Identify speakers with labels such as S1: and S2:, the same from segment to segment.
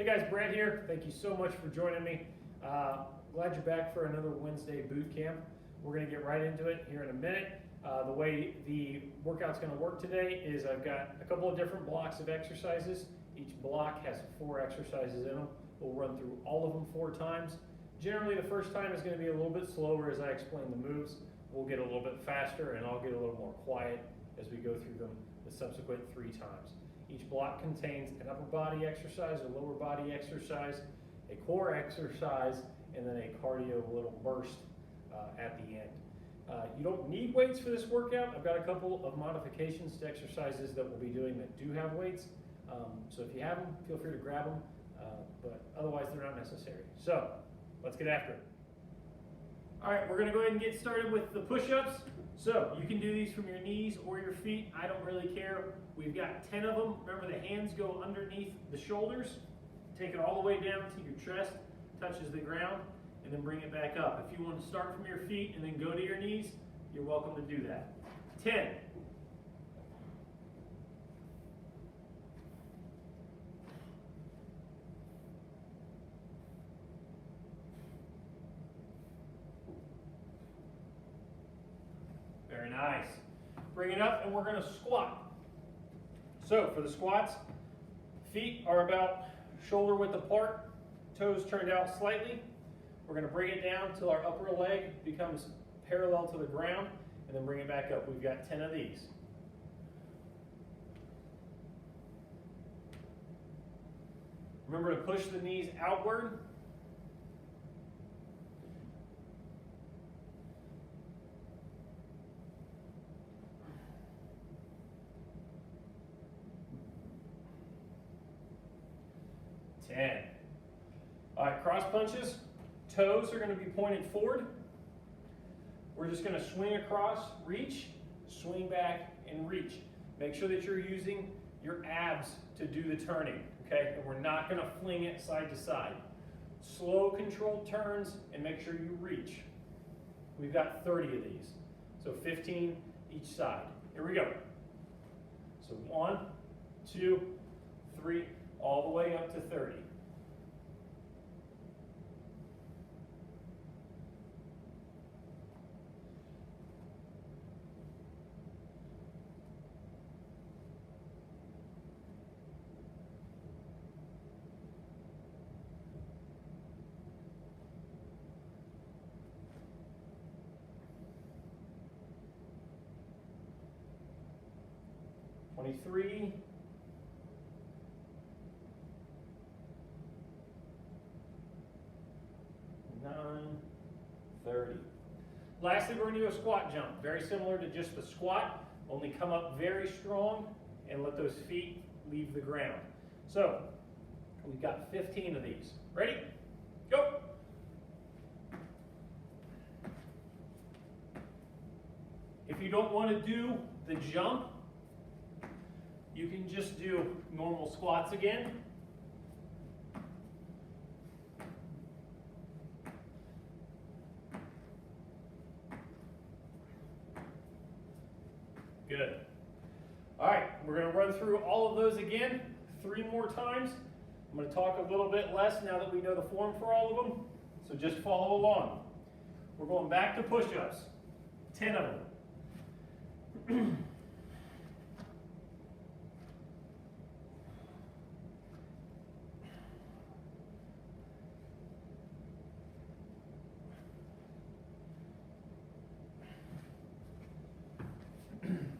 S1: Hey guys, Brad here. Thank you so much for joining me. Glad you're back for another Wednesday boot camp. We're going to get right into it here in a minute. The way the workout's going to work today is I've got a couple of different blocks of exercises. Each block has 4 exercises in them. We'll run through all of them 4 times. Generally, the first time is going to be a little bit slower as I explain the moves. We'll get a little bit faster and I'll get a little more quiet as we go through them the subsequent 3 times. Each block contains an upper body exercise, a lower body exercise, a core exercise, and then a cardio little burst at the end. You don't need weights for this workout. I've got a couple of modifications to exercises that we'll be doing that do have weights. So if you have them, feel free to grab them, but otherwise they're not necessary. So let's get after it. All right, we're gonna go ahead and get started with the push-ups. So you can do these from your knees or your feet. I don't really care. We've got 10 of them. Remember, the hands go underneath the shoulders. Take it all the way down to your chest, touches the ground, and then bring it back up. If you want to start from your feet and then go to your knees, you're welcome to do that. 10. Very nice. Bring it up and we're going to squat. So for the squats, feet are about shoulder width apart, toes turned out slightly. We're going to bring it down till our upper leg becomes parallel to the ground and then bring it back up. We've got 10 of these. Remember to push the knees outward. All right, cross punches. Toes are going to be pointed forward. We're just going to swing across, reach, swing back, and reach. Make sure that you're using your abs to do the turning, okay? And we're not going to fling it side to side. Slow, controlled turns, and make sure you reach. We've got 30 of these, so 15 each side. Here we go. So 1, 2, 3, all the way up to 30. Three, 9, 30. Lastly, we're going to do a squat jump. Very similar to just the squat, only come up very strong and let those feet leave the ground. So, we've got 15 of these. Ready? Go! If you don't want to do the jump, you can just do normal squats again. Good. All right, we're going to run through all of those again 3 more times. I'm going to talk a little bit less now that we know the form for all of them, so just follow along. We're going back to push-ups, 10 of them.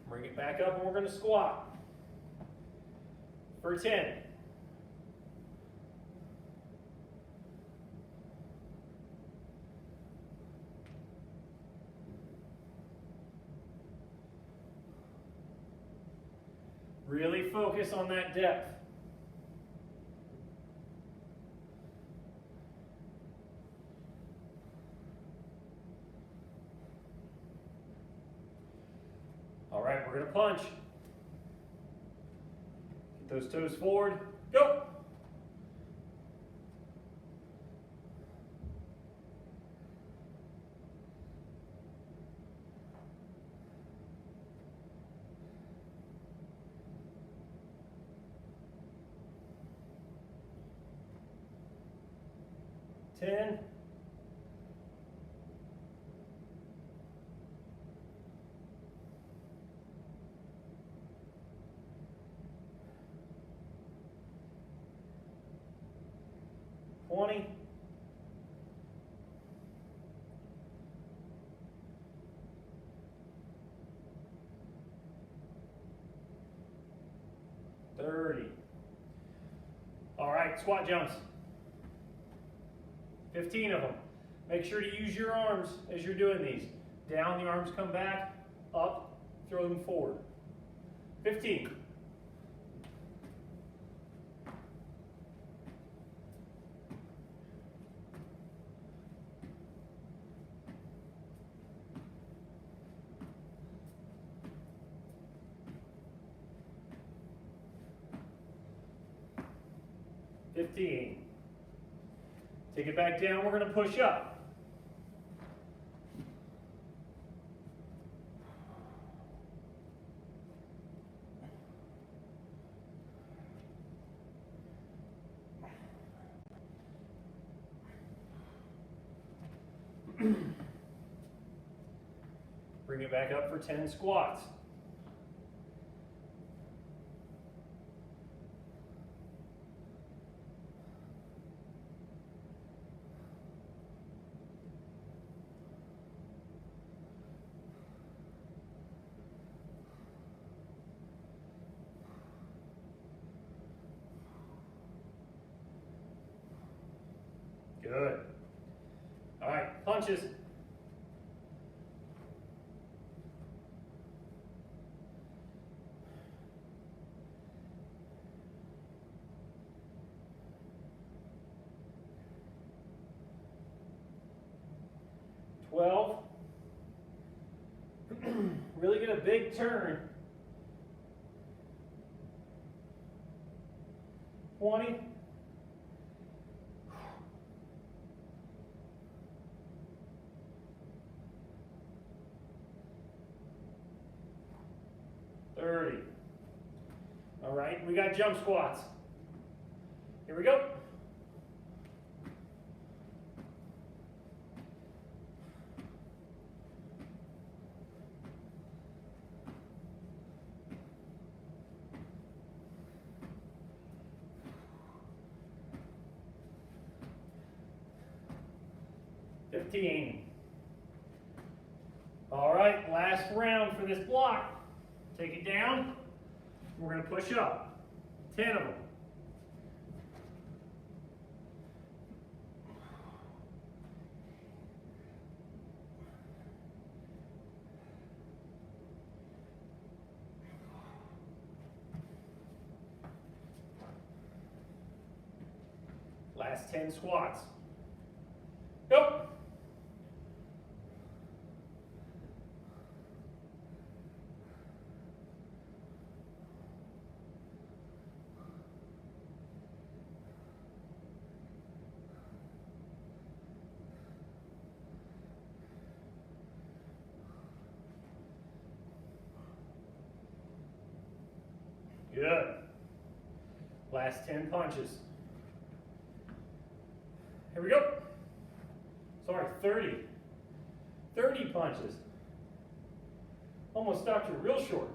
S1: Bring it back up and we're going to squat for 10. Really focus on that depth. All right, we're going to punch. Get those toes forward. Go! 10. 20. 30. All right, squat jumps. 15 of them. Make sure to use your arms as you're doing these. Down, the arms come back, up, throw them forward. 15. 15. Take it back down, we're going to push up. Bring it back up for 10 squats. Good. All right, punches. Really get a big turn. 20. 30. All right, we got jump squats. Here we go. All right, last round for this block. Take it down. We're going to push up. 10 of them. Last 10 squats. Go. Good. Last 10 punches. Here we go. Sorry, 30. 30 punches. Almost stopped you real short.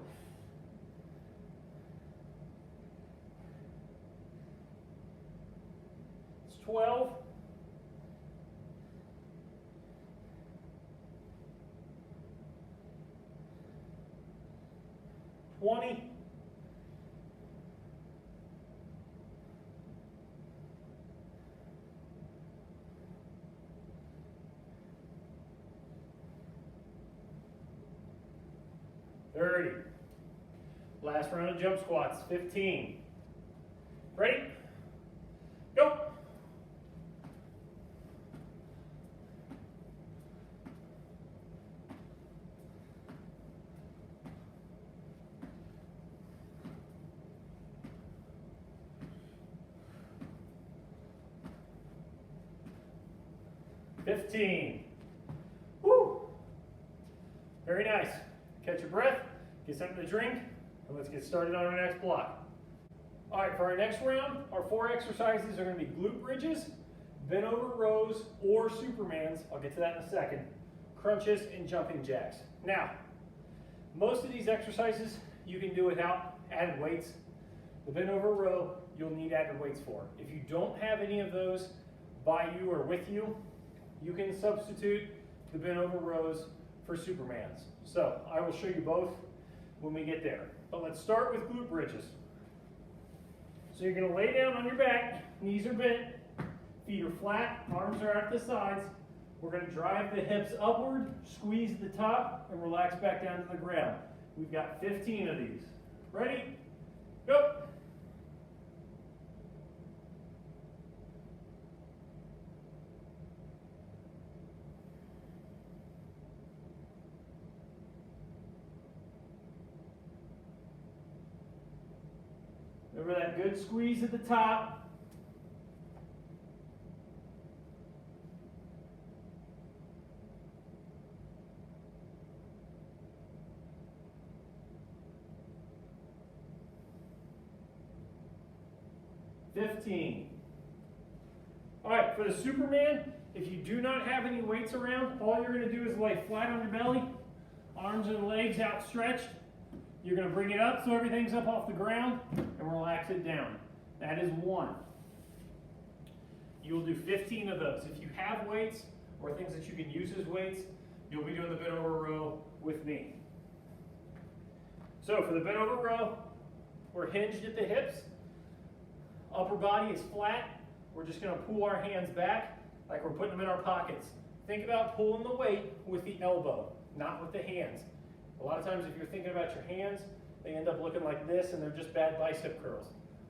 S1: It's 12. 20. 30. Last round of jump squats, 15. Ready? Go. Woo! Very nice. Catch your breath, get something to drink, and let's get started on our next block. All right, for our next round, our 4 exercises are going to be glute bridges, bent over rows or Supermans, I'll get to that in a second, crunches and jumping jacks. Now, most of these exercises you can do without added weights. The bent over row, you'll need added weights for. If you don't have any of those by you or with you, you can substitute the bent over rows for Supermans. So I will show you both when we get there. But let's start with glute bridges. So you're going to lay down on your back, knees are bent, feet are flat, arms are at the sides. We're going to drive the hips upward, squeeze the top, and relax back down to the ground. We've got 15 of these. Ready? Go! Remember that good squeeze at the top. All right, for the Superman, if you do not have any weights around, all you're going to do is lay flat on your belly, arms and legs outstretched. You're going to bring it up so everything's up off the ground and relax it down. That is one. You'll do 15 of those. If you have weights or things that you can use as weights, you'll be doing the bent over row with me. So for the bent over row, we're hinged at the hips. Upper body is flat. We're just going to pull our hands back like we're putting them in our pockets. Think about pulling the weight with the elbow, not with the hands. A lot of times if you're thinking about your hands, they end up looking like this and they're just bad bicep curls.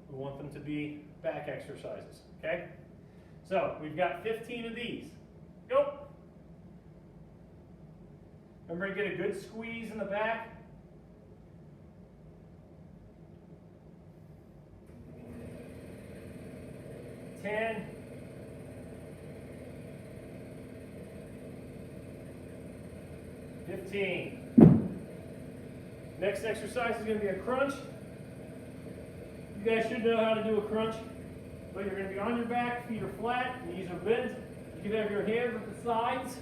S1: We want them to be back exercises, okay? So we've got 15 of these. Go. Remember to get a good squeeze in the back. $10, 15. Next exercise is going to be a crunch. You guys should know how to do a crunch, but you're going to be on your back, feet are flat, knees are bent. You can have your hands at the sides,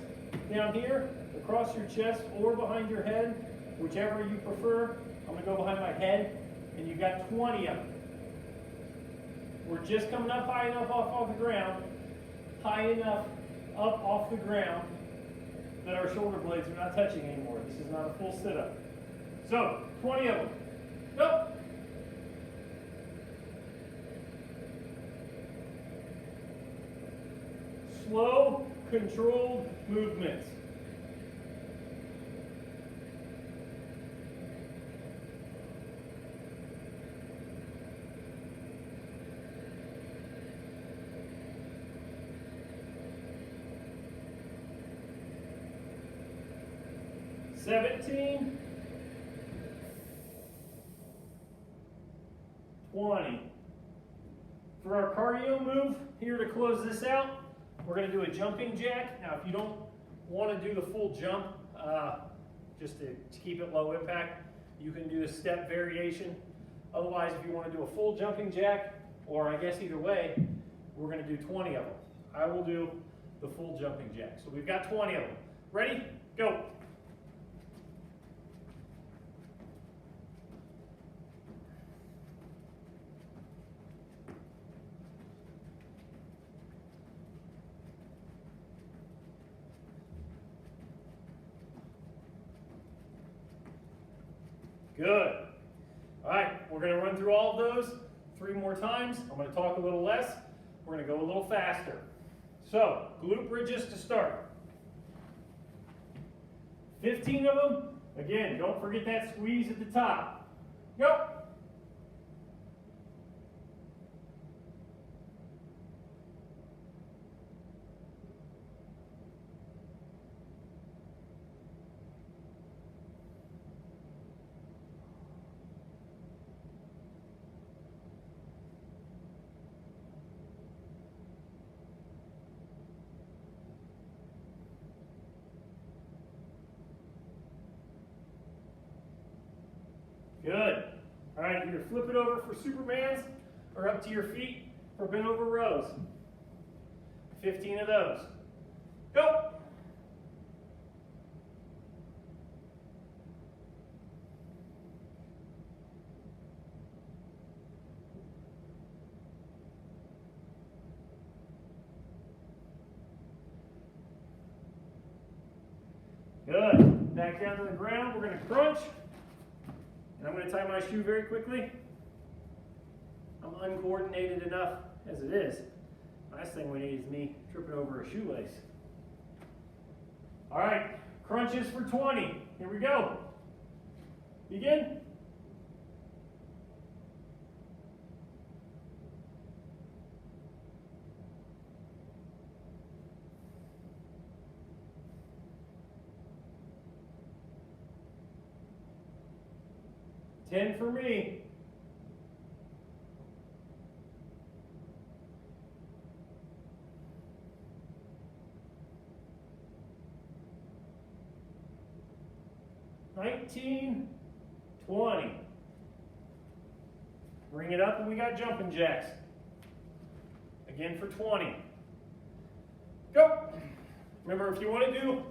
S1: down here, across your chest or behind your head, whichever you prefer. I'm going to go behind my head, and you've got 20 of them. We're just coming up high enough off the ground, high enough up off the ground that our shoulder blades are not touching anymore. This is not a full sit-up. So, 20 of them. Go! Slow, controlled movements. $17, $20. For our cardio move, here to close this out, we're going to do a jumping jack. Now, if you don't want to do the full jump, just to keep it low impact, you can do a step variation. Otherwise, if you want to do a full jumping jack, or I guess either way, we're going to do 20 of them. I will do the full jumping jack. So we've got 20 of them. Ready? Go. Good. All right, we're going to run through all of those 3 more times. I'm going to talk a little less. We're going to go a little faster. So, glute bridges to start. 15 of them. Again, don't forget that squeeze at the top. Go. Good. All right, either flip it over for Supermans or up to your feet for bent over rows. 15 of those. Go. Good. Back down to the ground. We're going to crunch. And I'm going to tie my shoe very quickly. I'm uncoordinated enough as it is. Last thing we need is me tripping over a shoelace. All right, crunches for 20. Here we go. Begin. Ten for me. $19, $20. Bring it up and we got jumping jacks. Again for 20. Go. Remember, if you want to do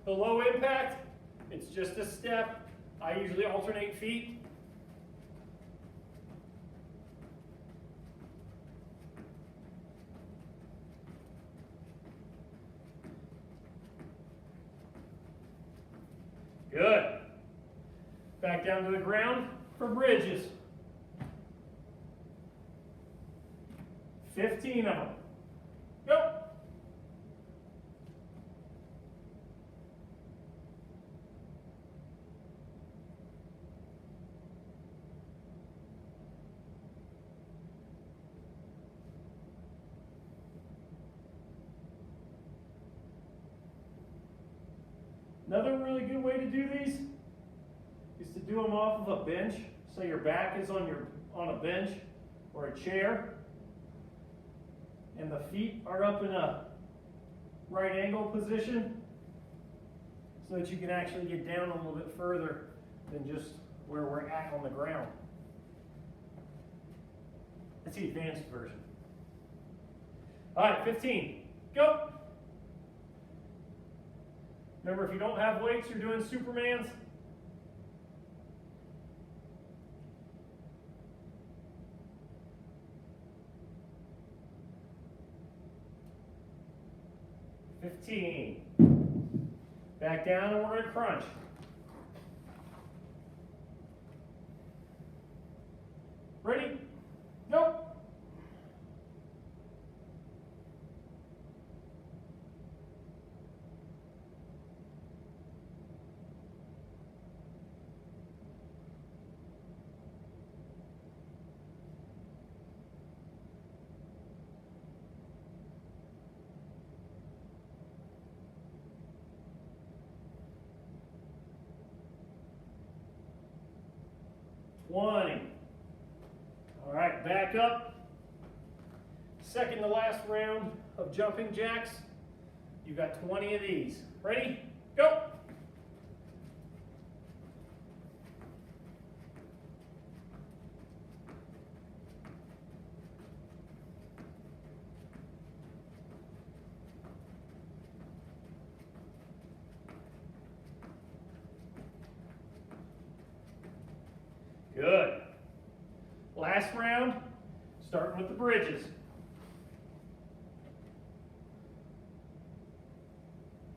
S1: the low impact, it's just a step. I usually alternate feet. Good. Back down to the ground for bridges. 15 of them. Go. Another really good way to do these is to do them off of a bench. So your back is on a bench or a chair, and the feet are up in a right angle position so that you can actually get down a little bit further than just where we're at on the ground. That's the advanced version. All right, 15. Go. Remember, if you don't have weights, you're doing Supermans. $15. Back down and we're going to crunch. Ready? Go. $20. All right, back up. Second to last round of jumping jacks. You got 20 of these. Ready? Go. Good. Last round, starting with the bridges.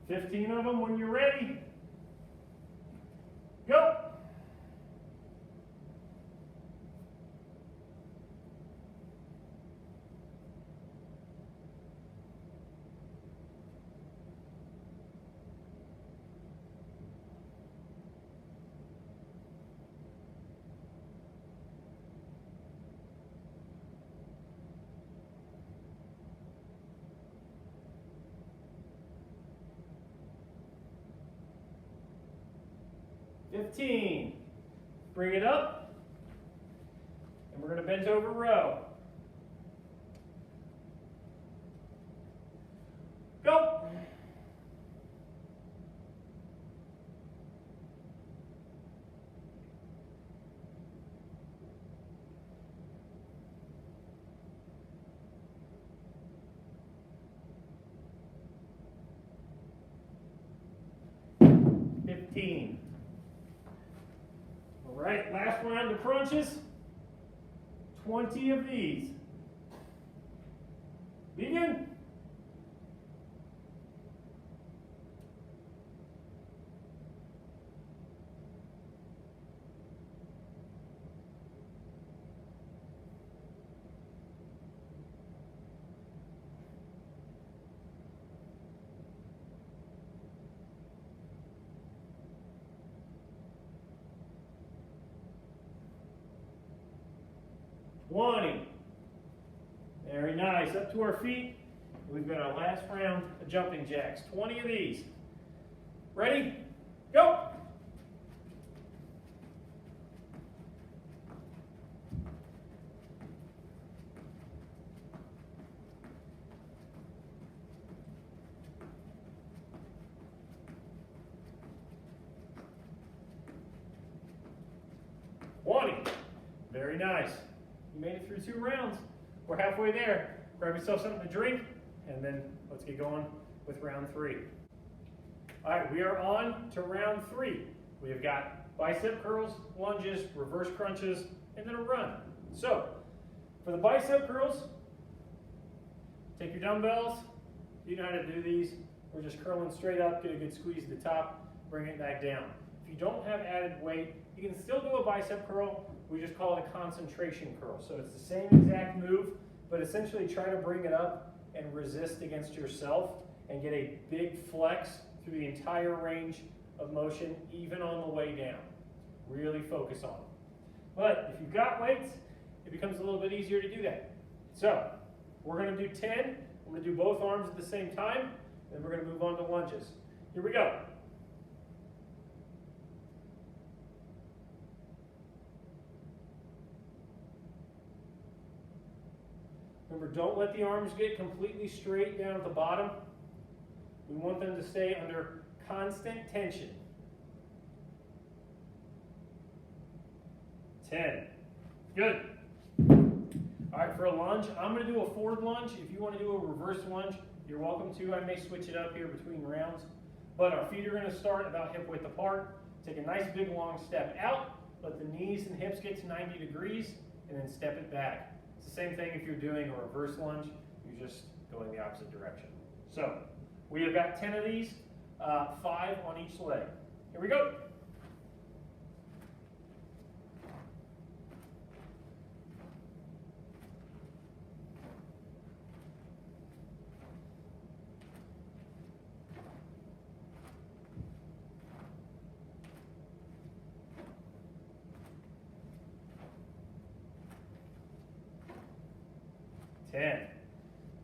S1: 15 of them when you're ready. Go. $15. Bring it up. And we're going to bend over row. Go. round of crunches, 20 of these. Begin. Very nice. Up to our feet. We've got our last round of jumping jacks. 20 of these. Ready? Go! Very nice. You made it through 2 rounds. We're halfway there. Grab yourself something to drink, and then let's get going with round 3. All right, we are on to round 3. We have got bicep curls, lunges, reverse crunches, and then a run. So, for the bicep curls, take your dumbbells. You know how to do these. We're just curling straight up, get a good squeeze at the top, bring it back down. If you don't have added weight, you can still do a bicep curl. We just call it a concentration curl. So it's the same exact move, but essentially try to bring it up and resist against yourself and get a big flex through the entire range of motion, even on the way down. Really focus on it. But if you've got weights, it becomes a little bit easier to do that. So we're going to do 10. I'm going to do both arms at the same time, then we're going to move on to lunges. Here we go. Remember, don't let the arms get completely straight down at the bottom. We want them to stay under constant tension. 10. Good. All right, for a lunge, I'm going to do a forward lunge. If you want to do a reverse lunge, you're welcome to. I may switch it up here between rounds. But our feet are going to start about hip width apart. Take a nice big long step out. Let the knees and hips get to 90 degrees, and then step it back. It's the same thing if you're doing a reverse lunge. You're just going the opposite direction. So we have got 10 of these, 5 on each leg. Here we go.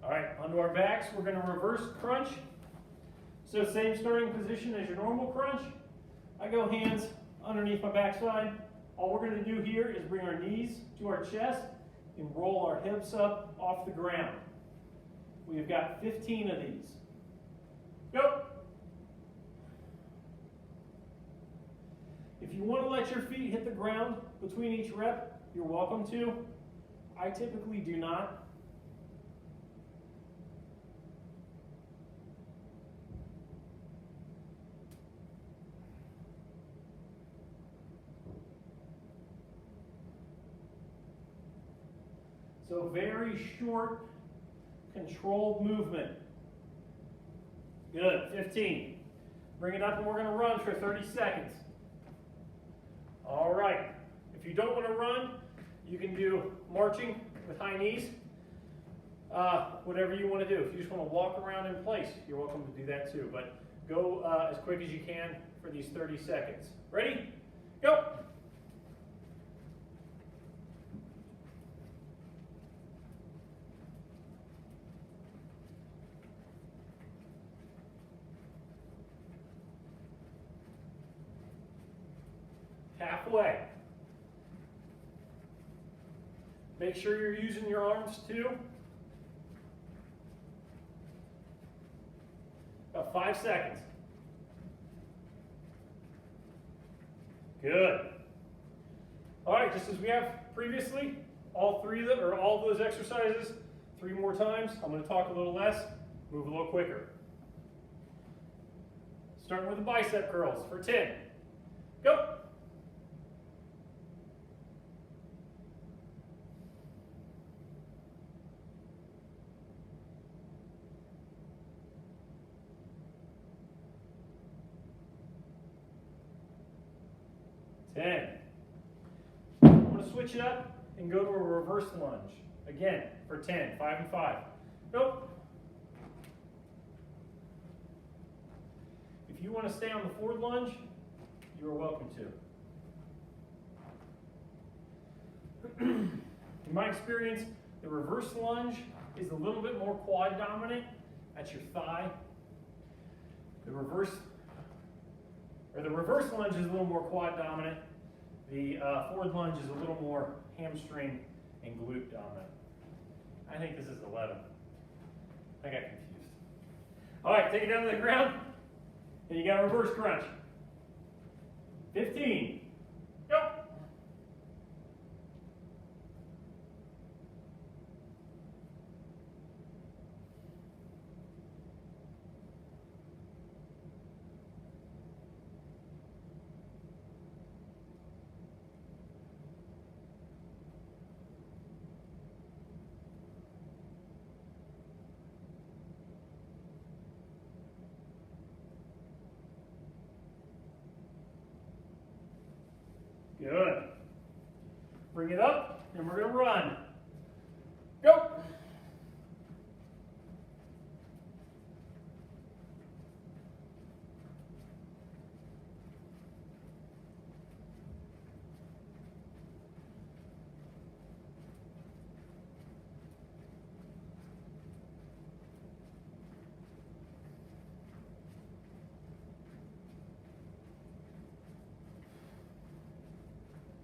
S1: All right, onto our backs, we're going to reverse crunch. So same starting position as your normal crunch. I go hands underneath my backside. All we're going to do here is bring our knees to our chest and roll our hips up off the ground. We've got 15 of these. Go. If you want to let your feet hit the ground between each rep, you're welcome to. I typically do not. So very short, controlled movement. Good, 15. Bring it up and we're going to run for 30 seconds. All right, if you don't want to run, you can do marching with high knees. Whatever you want to do. If you just want to walk around in place, you're welcome to do that too. But go as quick as you can for these 30 seconds. Ready? Go! Halfway. Make sure you're using your arms too. About 5 seconds. Good. All right, just as we have previously, all of those exercises 3 more times. I'm going to talk a little less, move a little quicker. Starting with the bicep curls for 10. Go. 10. I'm going to switch it up and go to a reverse lunge. Again, for 10, 5 and 5. Nope. If you want to stay on the forward lunge, you are welcome to. In my experience, the reverse lunge is a little bit more quad dominant. That's your thigh. The reverse lunge is a little more quad dominant. The forward lunge is a little more hamstring and glute dominant. I think this is 11. I got confused. All right, take it down to the ground, and you got a reverse crunch. 15. Go. Good. Bring it up, and we're going to run. Go.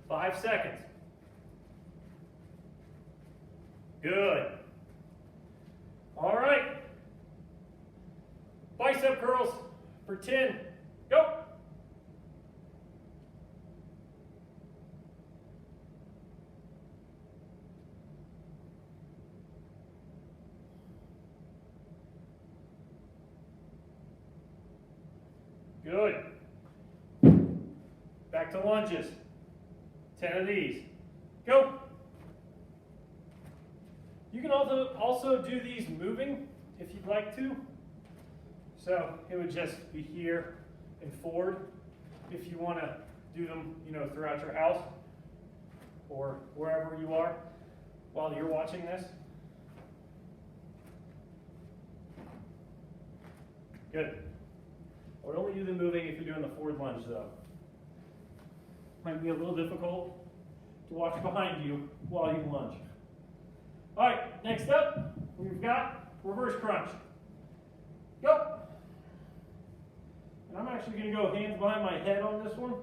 S1: Five seconds. Good. All right. Bicep curls for 10. Go. Good. Back to lunges. 10 of these. Go. You can also do these moving if you'd like to. So it would just be here and forward if you want to do them, throughout your house or wherever you are while you're watching this. Good. I would only do the moving if you're doing the forward lunge though. Might be a little difficult to watch behind you while you lunge. All right, next up, we've got reverse crunch. Go. And I'm actually going to go hands behind my head on this one,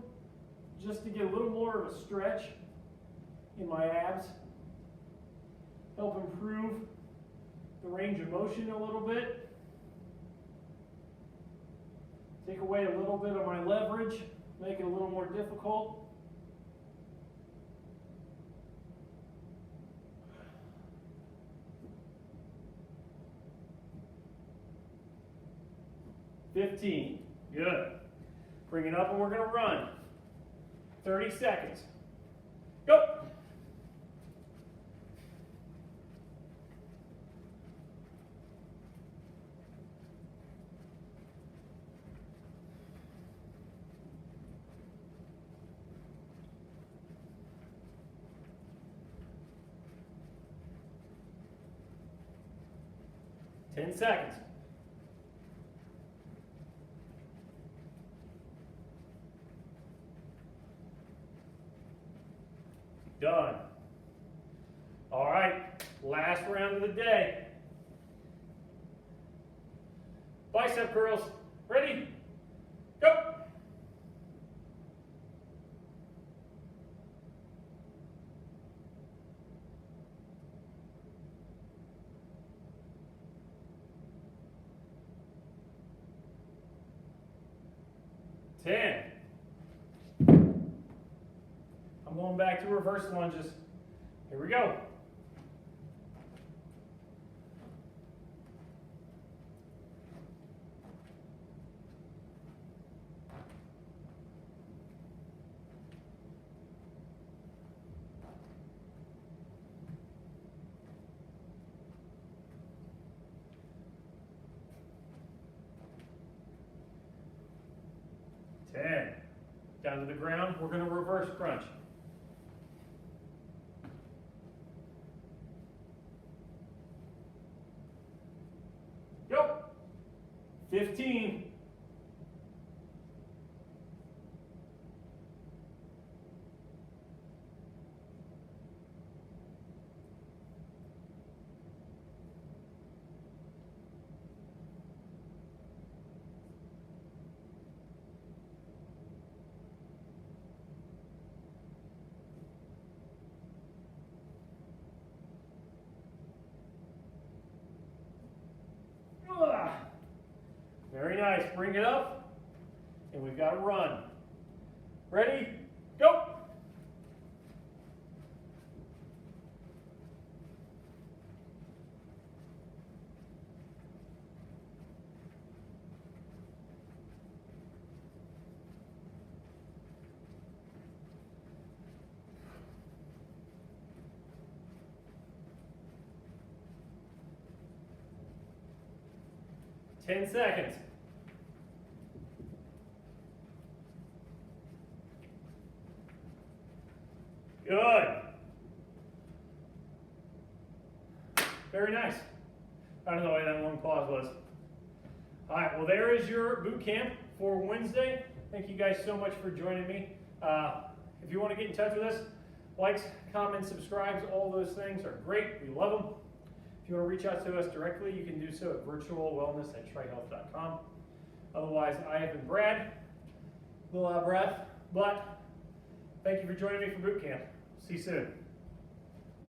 S1: just to get a little more of a stretch in my abs. Help improve the range of motion a little bit. Take away a little bit of my leverage, make it a little more difficult. $15. Good. Bring it up and we're going to run. 30 seconds. Go. Ten seconds. Done. All right, last round of the day. Bicep curls. Ready? Go. Ten. I'm going back to reverse lunges. Here we go. Ten. Down to the ground. We're going to reverse crunch. Go. 15. Very nice. Bring it up, and we've got to run. Ready? Go! Ten seconds. Good. Very nice. I don't know why that long pause was. All right, well, there is your boot camp for Wednesday. Thank you guys so much for joining me. If you want to get in touch with us, likes, comments, subscribes, all those things are great. We love them. If you want to reach out to us directly, you can do so at virtualwellness@trihealth.com. Otherwise, I have been Brad. A little out of breath, but thank you for joining me for boot camp. See you soon.